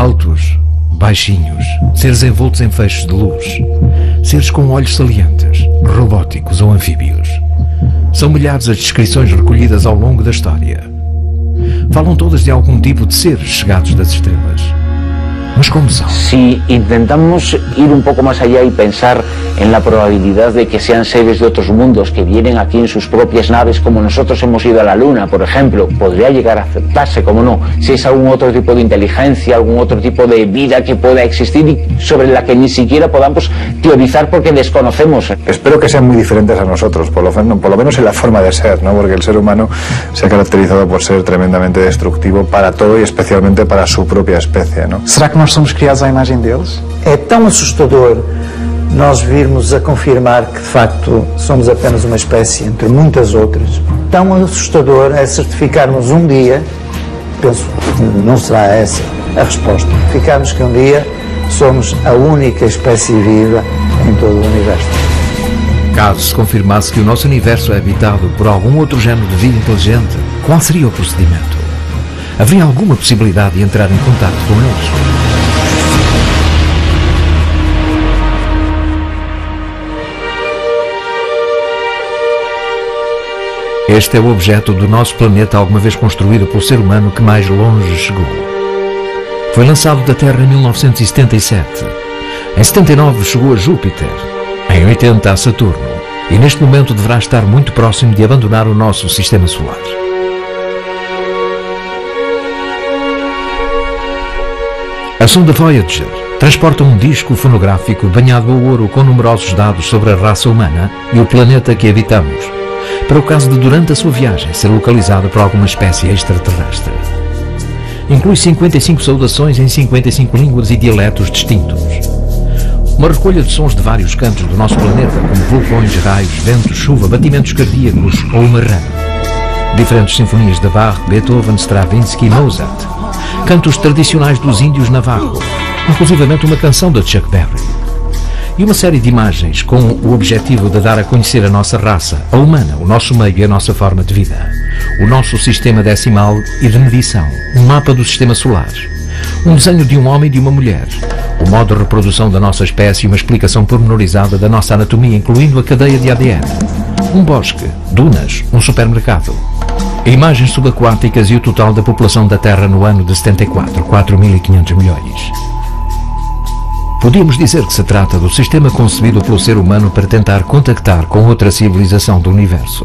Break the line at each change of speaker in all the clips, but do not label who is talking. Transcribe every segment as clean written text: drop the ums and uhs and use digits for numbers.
Altos, baixinhos, seres envoltos em feixes de luz, seres com olhos salientes, robóticos ou anfíbios. São milhares as descrições recolhidas ao longo da história. Falam todas de algum tipo de seres chegados das estrelas. Mas como son?
Si intentamos ir un poco más allá y pensar en la probabilidad de que sean seres de otros mundos que vienen aquí en sus propias naves, como nosotros hemos ido a la Luna, por ejemplo, podría llegar a aceptarse, como no, si es algún otro tipo de inteligencia, algún otro tipo de vida que pueda existir y sobre la que ni siquiera podamos teorizar porque desconocemos.
Espero que sean muy diferentes a nosotros, por lo menos en la forma de ser, ¿no? Porque el ser humano se ha caracterizado por ser tremendamente destructivo para todo y especialmente para su propia especie, ¿no?
Será que nós somos criados à imagem deles?
É tão assustador nós virmos a confirmar que de facto somos apenas uma espécie entre muitas outras. Tão assustador é certificarmos um dia, penso que não será essa a resposta, certificarmos que um dia somos a única espécie viva em todo o universo.
Caso se confirmasse que o nosso universo é habitado por algum outro género de vida inteligente, qual seria o procedimento? Haveria alguma possibilidade de entrar em contato com eles? Este é o objeto do nosso planeta alguma vez construído pelo ser humano que mais longe chegou. Foi lançado da Terra em 1977. Em 79 chegou a Júpiter. Em 80 a Saturno. E neste momento deverá estar muito próximo de abandonar o nosso sistema solar. A sonda Voyager transporta um disco fonográfico banhado a ouro com numerosos dados sobre a raça humana e o planeta que habitamos, para o caso de, durante a sua viagem, ser localizada por alguma espécie extraterrestre. Inclui 55 saudações em 55 línguas e dialetos distintos. Uma recolha de sons de vários cantos do nosso planeta, como vulcões, raios, ventos, chuva, batimentos cardíacos ou uma rã. Diferentes sinfonias de Bach, Beethoven, Stravinsky e Mozart. Cantos tradicionais dos índios navarro, inclusivamente uma canção de Chuck Berry. E uma série de imagens com o objetivo de dar a conhecer a nossa raça, a humana, o nosso meio e a nossa forma de vida. O nosso sistema decimal e de medição, um mapa do sistema solar, um desenho de um homem e de uma mulher, o modo de reprodução da nossa espécie e uma explicação pormenorizada da nossa anatomia, incluindo a cadeia de ADN, um bosque, dunas, um supermercado. Imagens subaquáticas e o total da população da Terra no ano de 74, 4.500 milhões. Podíamos dizer que se trata do sistema concebido pelo ser humano para tentar contactar com outra civilização do universo.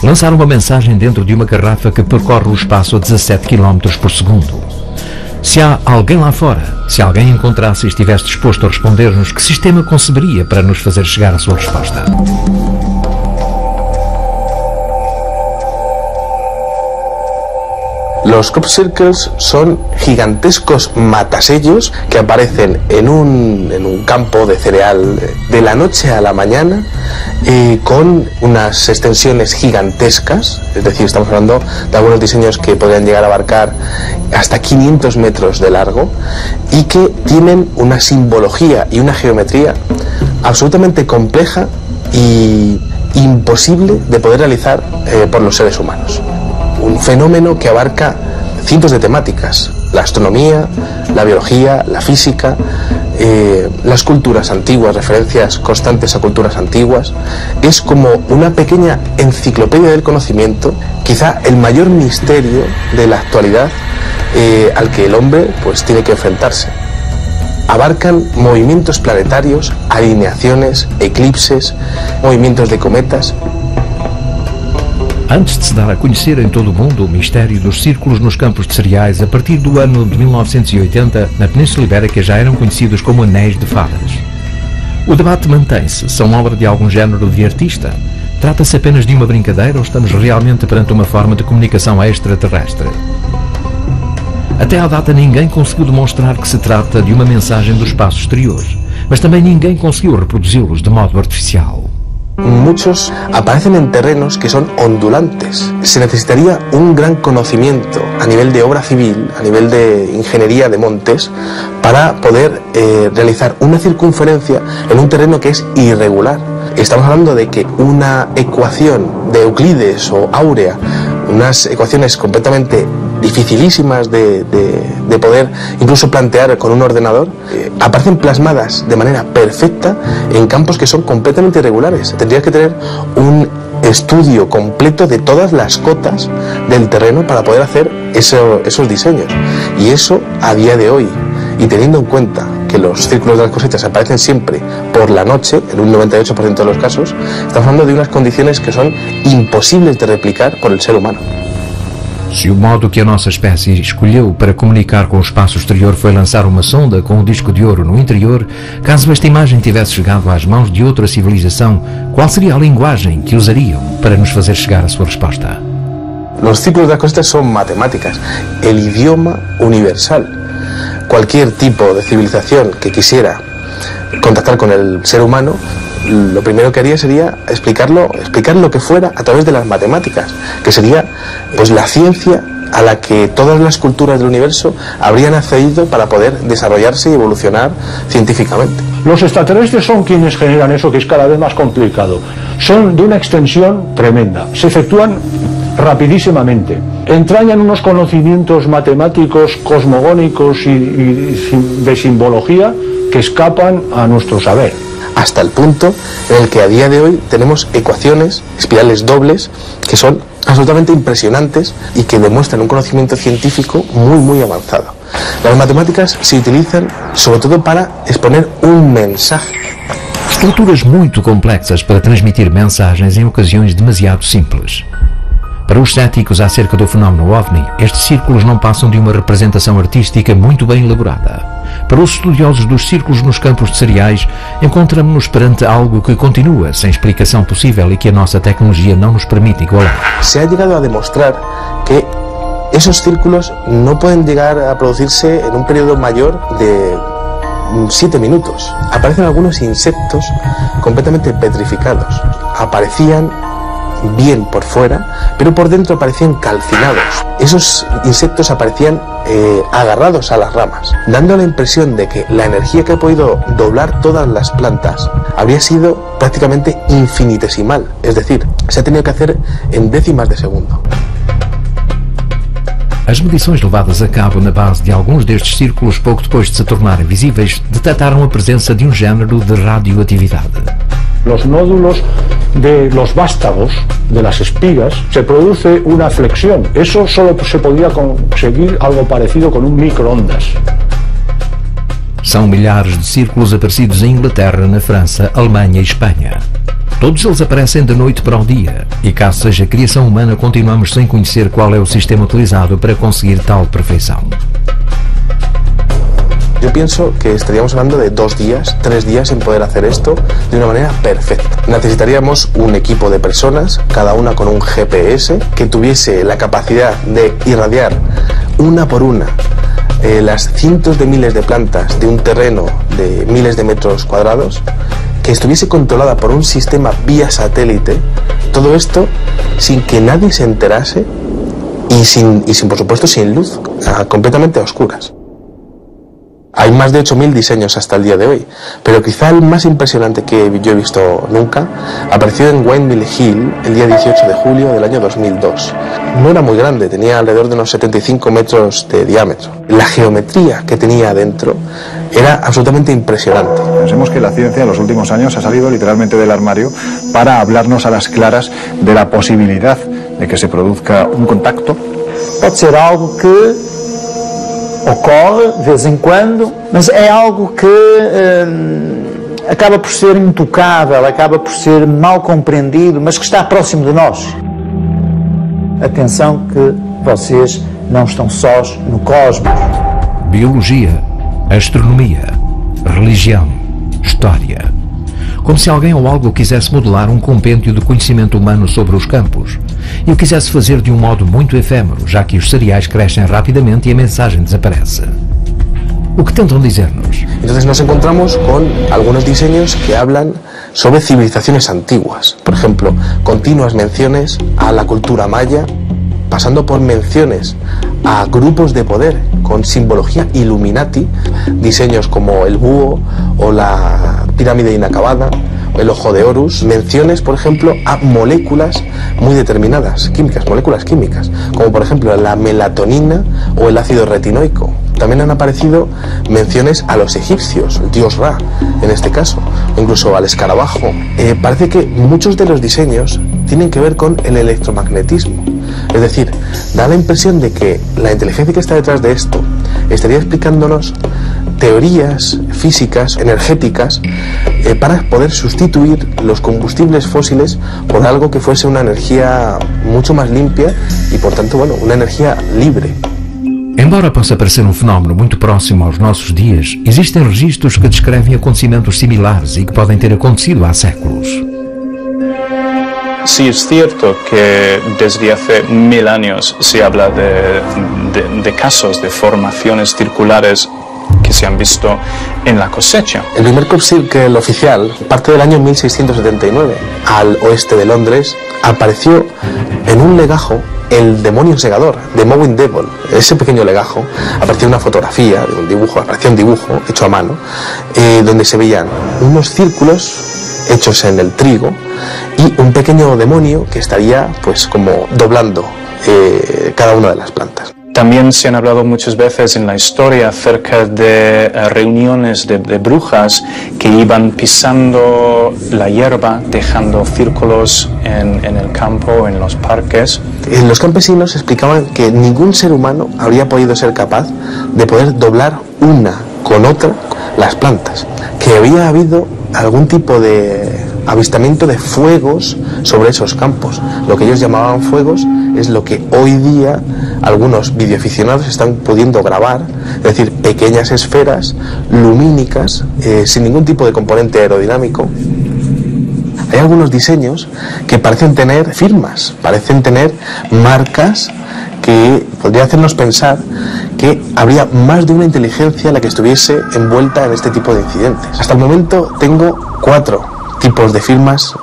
Lançar uma mensagem dentro de uma garrafa que percorre o espaço a 17 km por segundo. Se há alguém lá fora, se alguém encontrasse e estivesse disposto a responder-nos, que sistema conceberia para nos fazer chegar a sua resposta?
Los crop circles son gigantescos matasellos que aparecen en un campo de cereal de la noche a la mañana con unas extensiones gigantescas, es decir, estamos hablando de algunos diseños que podrían llegar a abarcar hasta 500 metros de largo y que tienen una simbología y una geometría absolutamente compleja y imposible de poder realizar por los seres humanos. Un fenómeno que abarca cientos de temáticas: la astronomía, la biología, la física, las culturas antiguas, referencias constantes a culturas antiguas. Es como una pequeña enciclopedia del conocimiento, quizá el mayor misterio de la actualidad al que el hombre pues tiene que enfrentarse. Abarcan movimientos planetarios, alineaciones, eclipses, movimientos de cometas.
Antes de se dar a conhecer em todo o mundo o mistério dos círculos nos campos de cereais, a partir do ano de 1980, na Península Ibérica já eram conhecidos como anéis de fadas. O debate mantém-se. São obra de algum género de artista? Trata-se apenas de uma brincadeira ou estamos realmente perante uma forma de comunicação extraterrestre? Até à data ninguém conseguiu demonstrar que se trata de uma mensagem do espaço exterior, mas também ninguém conseguiu reproduzi-los de modo artificial.
Muchos aparecen en terrenos que son ondulantes. Se necesitaría un gran conocimiento a nivel de obra civil, a nivel de ingeniería de montes, para poder realizar una circunferencia en un terreno que es irregular. Estamos hablando de que una ecuación de Euclides o áurea, unas ecuaciones completamente dificilísimas de poder incluso plantear con un ordenador, aparecen plasmadas de manera perfecta en campos que son completamente irregulares. Tendrías que tener un estudio completo de todas las cotas del terreno para poder hacer esos diseños. Y eso, a día de hoy, y teniendo en cuenta que los círculos de las cosechas aparecen siempre por la noche, en un 98% de los casos, estamos hablando de unas condiciones que son imposibles de replicar por el ser humano.
Se o modo que a nossa espécie escolheu para comunicar com o espaço exterior foi lançar uma sonda com um disco de ouro no interior, caso esta imagem tivesse chegado às mãos de outra civilização, qual seria a linguagem que usariam para nos fazer chegar a sua resposta?
Los círculos de las cosechas son matemáticas, el idioma universal. Cualquier tipo de civilización que quisiera contactar con el ser humano, lo primero que haría sería explicar lo que fuera a través de las matemáticas, que sería pues la ciencia a la que todas las culturas del universo habrían accedido para poder desarrollarse y evolucionar científicamente.
Los extraterrestres son quienes generan eso, que es cada vez más complicado. Son de una extensión tremenda, se efectúan rapidísimamente, entrañan unos conocimientos matemáticos, cosmogónicos y de simbología que escapan a nuestro saber.
Hasta el punto en el que a día de hoy tenemos ecuaciones, espirales dobles, que son absolutamente impresionantes y que demuestran un conocimiento científico muy avanzado. Las matemáticas se utilizan sobre todo para exponer un mensaje.
Estruturas muito complexas para transmitir mensagens em ocasiões demasiado simples. Para os céticos acerca do fenómeno OVNI, estes círculos não passam de uma representação artística muito bem elaborada. Para os estudiosos dos círculos nos campos de cereais, encontramos-nos perante algo que continua sem explicação possível e que a nossa tecnologia não nos permite igualar.
Se ha llegado a demostrar que esos círculos no pueden llegar a producirse en un periodo mayor de 7 minutos. Aparecen algunos insectos completamente petrificados. Aparecían bien por fuera, pero por dentro aparecían calcinados. Esos insectos aparecían agarrados a las ramas, dando la impresión de que la energía que ha podido doblar todas las plantas habría sido prácticamente infinitesimal, es decir, se ha tenido que hacer en décimas de segundo.
As medições levadas a cabo na base de alguns destes círculos pouco depois de se tornarem visíveis detectaram a presença de um género de radioatividade.
Los nódulos de los vástagos, de las espigas, se produce una flexión. Eso solo se podía conseguir algo parecido con un microondas.
São milhares de círculos aparecidos em Inglaterra, na França, Alemanha e Espanha. Todos eles aparecem de noite para o dia, e caso seja criação humana, continuamos sem conhecer qual é o sistema utilizado para conseguir tal perfeição.
Yo pienso que estaríamos hablando de 2 días, 3 días en poder hacer esto de una manera perfecta. Necesitaríamos un equipo de personas, cada una con un GPS, que tuviese la capacidad de irradiar una por una las cientos de miles de plantas de un terreno de miles de metros cuadrados, que estuviese controlada por un sistema vía satélite, todo esto sin que nadie se enterase y sin por supuesto sin luz, completamente a oscuras. Hay más de 8.000 diseños hasta el día de hoy, pero quizá el más impresionante que yo he visto nunca apareció en Windmill Hill el día 18 de julio del año 2002. No era muy grande, tenía alrededor de unos 75 metros de diámetro. La geometría que tenía adentro era absolutamente impresionante.
Pensemos que la ciencia en los últimos años ha salido literalmente del armario para hablarnos a las claras de la posibilidad de que se produzca un contacto.
Pode ser algo que ocorre de vez em quando, mas é algo que acaba por ser intocável, acaba por ser mal compreendido, mas que está próximo de nós. Atenção que vocês não estão sós no cosmos.
Biologia, astronomia, religião, história. Como se alguém ou algo quisesse modelar um compêndio de conhecimento humano sobre os campos e o quisesse fazer de um modo muito efêmero, já que os cereais crescem rapidamente e a mensagem desaparece. O que tentam dizer-nos?
Entonces nos encontramos con algunos diseños que hablan sobre civilizaciones antiguas. Por ejemplo, continuas menciones a la cultura maya, pasando por menciones a grupos de poder con simbología Illuminati, diseños como el búho o la pirámide inacabada el ojo de Horus, menciones, por ejemplo, a moléculas muy determinadas, químicas, moléculas químicas, como por ejemplo la melatonina o el ácido retinoico. También han aparecido menciones a los egipcios, el dios Ra, en este caso, o incluso al escarabajo. Parece que muchos de los diseños tienen que ver con el electromagnetismo. Es decir, da la impresión de que la inteligencia que está detrás de esto estaría explicándonos teorías físicas, energéticas, para poder sustituir los combustibles fósiles por algo que fuese una energía mucho más limpia y, por tanto, bueno, una energía libre.
Embora possa parecer fenómeno muito próximo aos nossos dias, existem registros que descrevem acontecimentos similares e que podem ter acontecido há séculos.
Sí es cierto que desde hace 1000 años se habla de casos de formaciones circulares que se han visto en la cosecha.
El primer crop circle oficial parte del año 1679. Al oeste de Londres apareció en un legajo el demonio segador de Mowin Devil. Ese pequeño legajo apareció una fotografía de un dibujo, apareció un dibujo hecho a mano, donde se veían unos círculos hechos en el trigo y un pequeño demonio que estaría pues como doblando cada una de las plantas.
También se han hablado muchas veces en la historia acerca de reuniones de brujas que iban pisando la hierba, dejando círculos en el campo, en los parques.
Los campesinos explicaban que ningún ser humano habría podido ser capaz de poder doblar una con otra las plantas, que había habido algún tipo de avistamiento de fuegos sobre esos campos. Lo que ellos llamaban fuegos es lo que hoy día algunos videoaficionados están pudiendo grabar, es decir, pequeñas esferas lumínicas sin ningún tipo de componente aerodinámico. Hay algunos diseños que parecen tener firmas, parecen tener marcas que podría hacernos pensar que habría más de una inteligencia la que estuviese envuelta en este tipo de incidentes. Hasta el momento tengo 4 tipos de firmas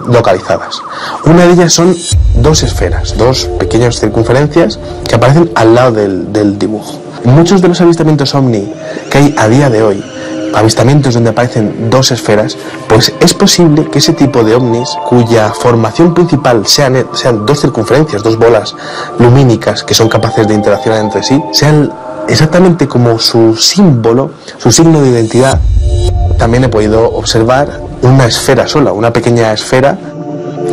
localizadas. Una de ellas son 2 esferas, 2 pequeñas circunferencias que aparecen al lado del dibujo. Muchos de los avistamientos ovni que hay a día de hoy, avistamientos donde aparecen 2 esferas, pues es posible que ese tipo de ovnis, cuya formación principal sean 2 circunferencias, 2 bolas lumínicas que son capaces de interaccionar entre sí, sean exactamente como su símbolo, su signo de identidad. También he podido observar una esfera sola, una pequeña esfera.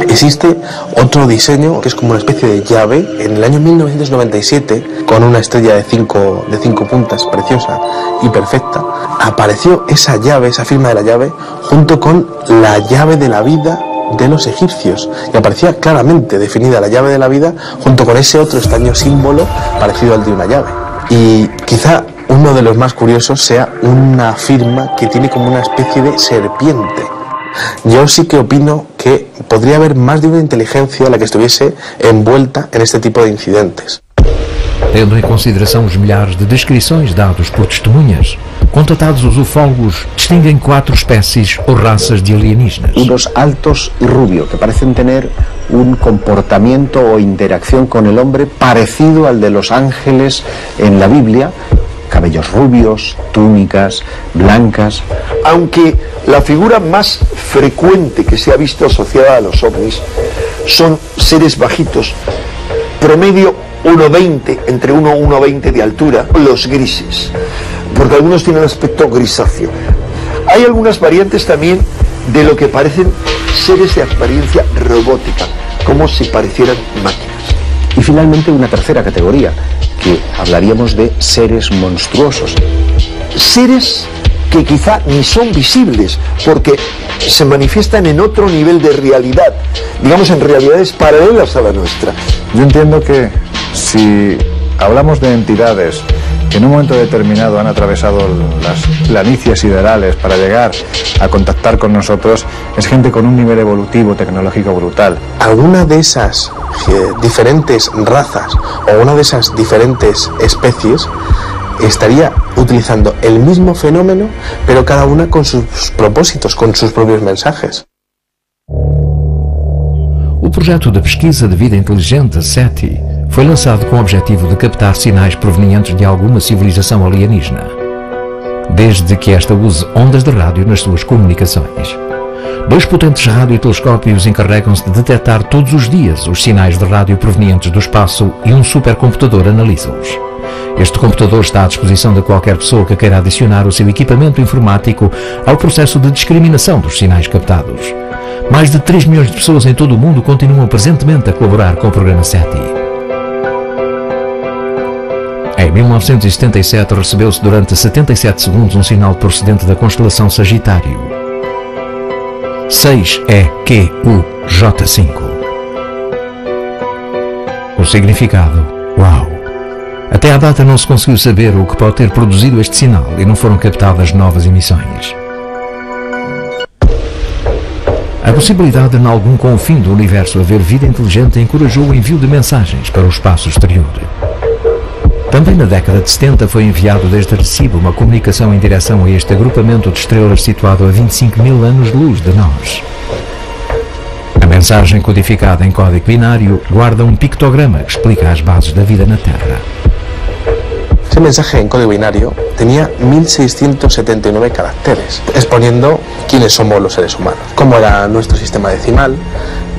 Existe otro diseño que es como una especie de llave. En el año 1997, con una estrella de 5 puntas preciosa y perfecta, apareció esa llave, esa firma de la llave, junto con la llave de la vida de los egipcios, y aparecía claramente definida la llave de la vida junto con ese otro extraño símbolo parecido al de una llave. Y quizá uno de los más curiosos sea una firma que tiene como una especie de serpiente. Yo sí que opino que podría haber más de una inteligencia la que estuviese envuelta en este tipo de incidentes.
Tendo em consideração os milhares de descrições dados por testemunhas, contatados os ufólogos distinguem 4 espécies ou raças de alienígenas.
Unos altos y rubios que parecen tener un comportamiento o interacción con el hombre parecido al de los ángeles en la Biblia, cabellos rubios, túnicas blancas.
Aunque la figura más frecuente que se ha visto asociada a los ovnis son seres bajitos, promedio 1,20, entre 1 y 1,20 de altura, los grises, porque algunos tienen aspecto grisáceo. Hay algunas variantes también de lo que parecen seres de apariencia robótica, como si parecieran máquinas.
Y finalmente una tercera categoría, que hablaríamos de seres monstruosos.
Seres que quizá ni son visibles, porque se manifiestan en otro nivel de realidad, digamos en realidades paralelas a la nuestra.
Yo entiendo que si hablamos de entidades que en un momento determinado han atravesado las planicies siderales para llegar a contactar con nosotros, es gente con un nivel evolutivo tecnológico brutal.
Alguna de esas diferentes razas o una de esas diferentes especies estaría utilizando el mismo fenómeno, pero cada una con sus propósitos, con sus propios mensajes.
O projeto de pesquisa de vida inteligente SETI foi lançado com o objetivo de captar sinais provenientes de alguma civilização alienígena, desde que esta use ondas de rádio nas suas comunicações. Dois potentes radiotelescópios encarregam-se de detectar todos os dias os sinais de rádio provenientes do espaço e um supercomputador analisa-os. Este computador está à disposição de qualquer pessoa que queira adicionar o seu equipamento informático ao processo de discriminação dos sinais captados. Mais de 3 milhões de pessoas em todo o mundo continuam presentemente a colaborar com o programa SETI. Em 1977 recebeu-se durante 77 segundos um sinal procedente da constelação Sagitário. 6EQUJ5. O significado: uau! Até à data não se conseguiu saber o que pode ter produzido este sinal e não foram captadas novas emissões. A possibilidade de, em algum confim do universo, haver vida inteligente encorajou o envio de mensagens para o espaço exterior. Também na década de 70 foi enviado desde Arecibo uma comunicação em direção a este agrupamento de estrelas situado a 25 mil anos-luz de nós. A mensagem codificada em código binário guarda um pictograma que explica as bases da vida na Terra.
Ese mensaje en código binario tenía 1679 caracteres, exponiendo quiénes somos los seres humanos, cómo era nuestro sistema decimal,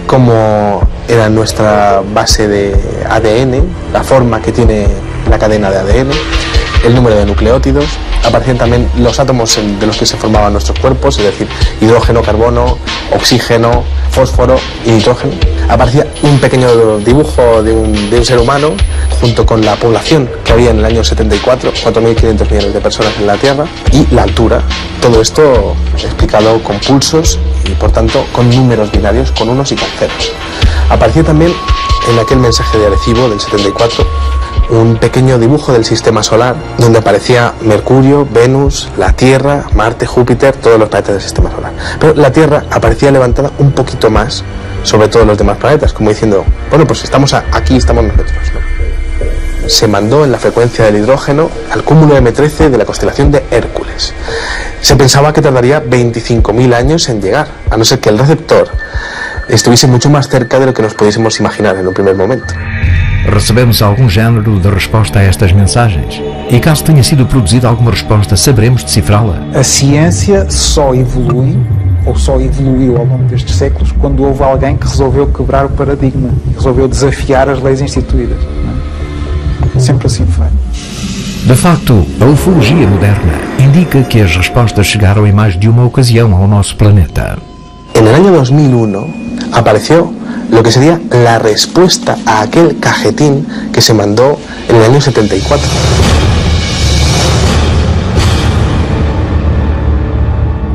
cómo era nuestra base de ADN, la forma que tiene la cadena de ADN, el número de nucleótidos. Aparecían también los átomos de los que se formaban nuestros cuerpos, es decir, hidrógeno, carbono, oxígeno, fósforo y nitrógeno. Aparecía un pequeño dibujo de un ser humano junto con la población que había en el año 74, 4.500 millones de personas en la Tierra, y la altura. Todo esto explicado con pulsos y por tanto con números binarios, con unos y con ceros. Aparecía también en aquel mensaje de Arecibo del 74 un pequeño dibujo del sistema solar donde aparecía Mercurio, Venus, la Tierra, Marte, Júpiter, todos los planetas del sistema solar. Pero la Tierra aparecía levantada un poquito más sobre todos los demás planetas, como diciendo, bueno, pues estamos aquí, estamos nosotros, ¿no? Se mandó en la frecuencia del hidrógeno al cúmulo M13 de la constelación de Hércules. Se pensaba que tardaría 25.000 años en llegar, a no ser que el receptor estuviese mucho más cerca de lo que nos pudiésemos imaginar en un primer momento.
Recebemos algum género de resposta a estas mensagens? E caso tenha sido produzida alguma resposta, saberemos decifrá-la?
A ciência só evolui, ou só evoluiu ao longo destes séculos, quando houve alguém que resolveu quebrar o paradigma, resolveu desafiar as leis instituídas. Não é? Sempre assim foi.
De facto, a ufologia moderna indica que as respostas chegaram em mais de uma ocasião ao nosso planeta.
En el año 2001 apareció lo que sería la respuesta a aquel cajetín que se mandó en el año 74.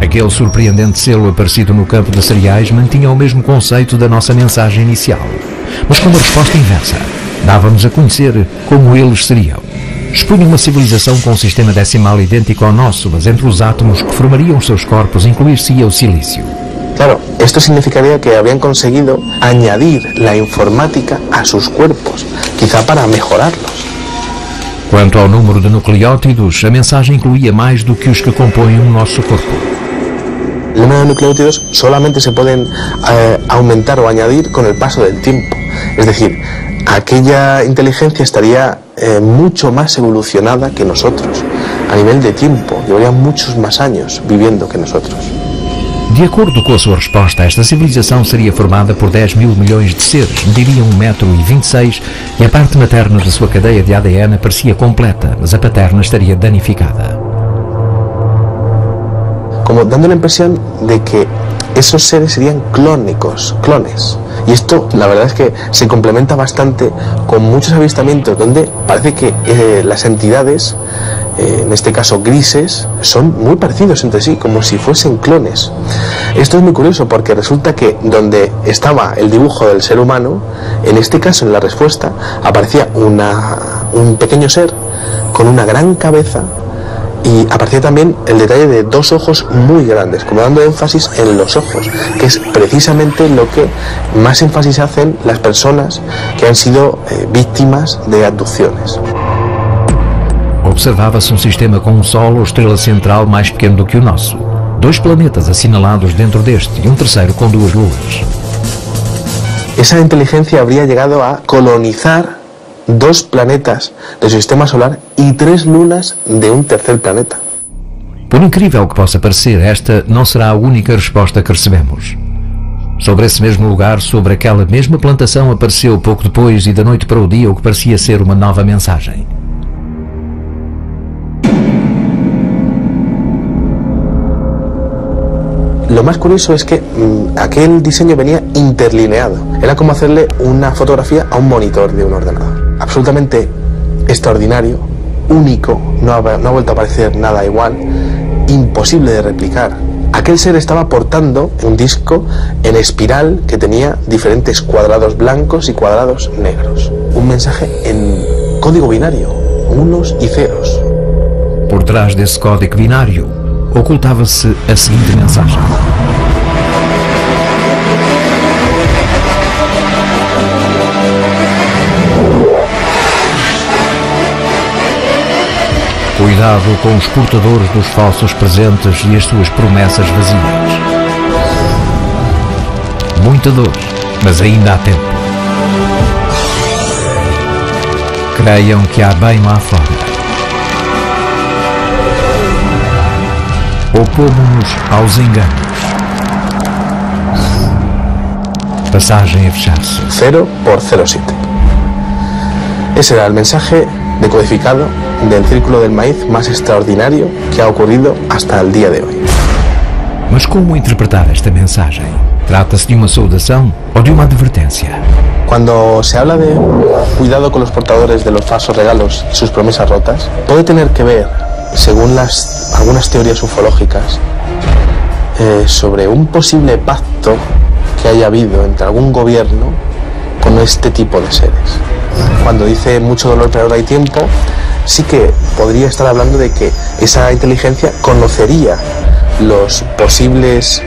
Aquele surpreendente selo aparecido no campo de cereais mantinha o mesmo conceito da nossa mensagem inicial, mas com uma resposta inversa. Dava-nos a conhecer como eles seriam. Expunha uma civilização com um sistema decimal idêntico ao nosso, mas entre os átomos que formariam os seus corpos incluir-se-ia o silício.
Claro, esto significaría que habían conseguido añadir la informática a sus cuerpos, quizá para mejorarlos.
Quanto ao número de nucleótidos, a mensagem incluía mais do que os que compõem o nosso corpo.
El número de nucleótidos solamente se pueden aumentar o añadir con el paso del tiempo. Es decir, aquella inteligencia estaría mucho más evolucionada que nosotros. A nivel de tiempo, llevaría muchos más años viviendo que nosotros.
De acordo com a sua resposta, esta civilização seria formada por 10 mil milhões de seres, mediriam 1,26 m e a parte materna da sua cadeia de ADN parecia completa, mas a paterna estaria danificada.
Como dando la impresión de que esos seres serían clones. Y esto, la verdad es que se complementa bastante con muchos avistamientos donde parece que las entidades, en este caso grises, son muy parecidos entre sí, como si fuesen clones. Esto es muy curioso porque resulta que donde estaba el dibujo del ser humano, en este caso en la respuesta, aparecía un pequeño ser con una gran cabeza. Y aparecía también el detalle de dos ojos muy grandes, como dando énfasis en los ojos, que es precisamente lo que más énfasis hacen las personas que han sido víctimas de abducciones.
Observava-se um sistema com um Sol ou estrela central mais pequeno do que o nosso, 2 planetas assinalados dentro deste e um terceiro com 2 luas.
Esa inteligencia habría llegado a colonizar 2 planetas de su sistema solar y 3 lunas de un tercer planeta.
Por incrível que possa parecer, esta não será a única resposta que recebemos. Sobre esse mesmo lugar, sobre aquela mesma plantação, apareceu pouco depois e da noite para o dia o que parecia ser uma nova mensagem.
Lo más curioso es que aquel diseño venía interlineado. Era como hacerle una fotografía a un monitor de un ordenador. Absolutamente extraordinario, único, no ha vuelto a aparecer nada igual, imposible de replicar. Aquel ser estaba portando un disco en espiral que tenía diferentes cuadrados blancos y cuadrados negros. Un mensaje en código binario, unos y ceros.
Por trás desse código binário, ocultava-se a seguinte mensagem. Cuidado com os portadores dos falsos presentes e as suas promessas vazias. Muita dor, mas ainda há tempo. Creiam que há bem lá fora. Opomos-nos aos enganos. Passagem a fechar-se.
0 por 07. Ese era el mensaje decodificado del Círculo del Maíz más extraordinario que ha ocurrido hasta el día de hoy.
Mas como interpretar esta mensagem? Trata-se de uma saudação ou de uma advertência?
Cuando se habla de cuidado con los portadores de los falsos regalos y sus promesas rotas, puede tener que ver, según algunas teorías ufológicas, sobre un posible pacto que haya habido entre algún gobierno con este tipo de seres. Cuando dice mucho dolor pero ahora hay tiempo, sí que podría estar hablando de que esa inteligencia conocería los posibles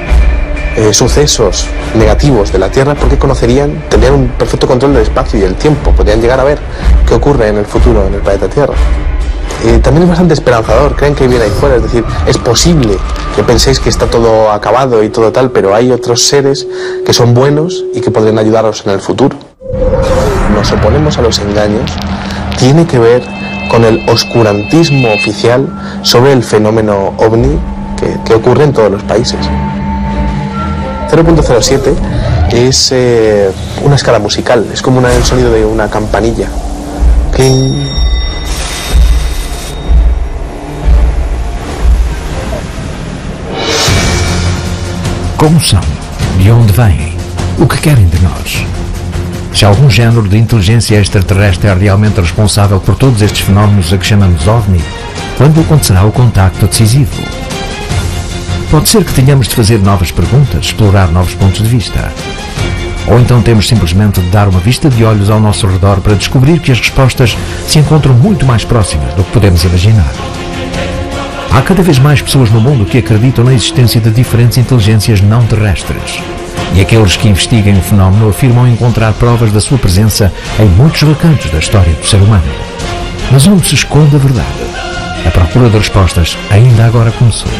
sucesos negativos de la Tierra porque tendrían un perfecto control del espacio y del tiempo, podrían llegar a ver qué ocurre en el futuro en el planeta Tierra. También es bastante esperanzador, creen que viene ahí fuera, es decir, es posible que penséis que está todo acabado y todo tal, pero hay otros seres que son buenos y que podrían ayudaros en el futuro. Nos oponemos a los engaños, tiene que ver con el oscurantismo oficial sobre el fenómeno OVNI que ocurre en todos los países. 0.07 es una escala musical, es como el sonido de una campanilla. Cling.
Como são? De onde vêm? O que querem de nós? Se algum género de inteligência extraterrestre é realmente responsável por todos estes fenómenos a que chamamos OVNI, quando acontecerá o contacto decisivo? Pode ser que tenhamos de fazer novas perguntas, explorar novos pontos de vista. Ou então temos simplesmente de dar uma vista de olhos ao nosso redor para descobrir que as respostas se encontram muito mais próximas do que podemos imaginar. Há cada vez mais pessoas no mundo que acreditam na existência de diferentes inteligências não terrestres. E aqueles que investiguem o fenómeno afirmam encontrar provas da sua presença em muitos recantos da história do ser humano. Mas onde se esconde a verdade? A procura de respostas ainda agora começou.